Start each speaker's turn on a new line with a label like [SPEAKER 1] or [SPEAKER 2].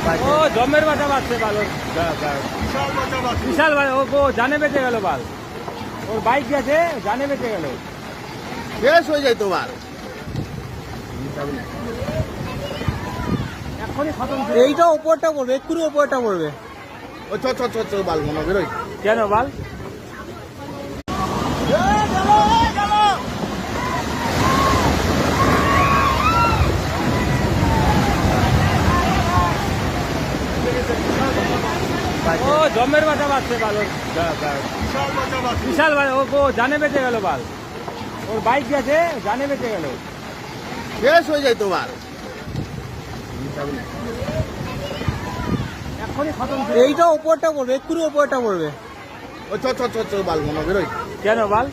[SPEAKER 1] ও জমের বাচ্চা বাঁচছে বাল, বিশাল ভাই, ও জানে বেঁচে গেল বাল, ওর বাইক গেছে, জানে বেঁচে গেল।
[SPEAKER 2] শেষ হয়ে যায় তোমার।
[SPEAKER 1] এখনই খতম।
[SPEAKER 2] এইটা উপরটা পড়বে, একটু উপরটা পড়বে। ও চ চ চ চ বাল মনে বেরোয়
[SPEAKER 1] কেন বাল? ও জমের বাচ্চা বাঁচছে বাল, বিশাল ভাই, ও জানে বেঁচে গেল বাল, ওর বাইক গেছে, জানে বেঁচে গেল।
[SPEAKER 2] শেষ হয়ে যায় তোমার।
[SPEAKER 1] এখনই খতম।
[SPEAKER 2] এইটা উপরটা পড়বে, একটু উপরটা পড়বে। ও চ চ চ চ বাল মনে বেরোয়
[SPEAKER 1] কেন বাল?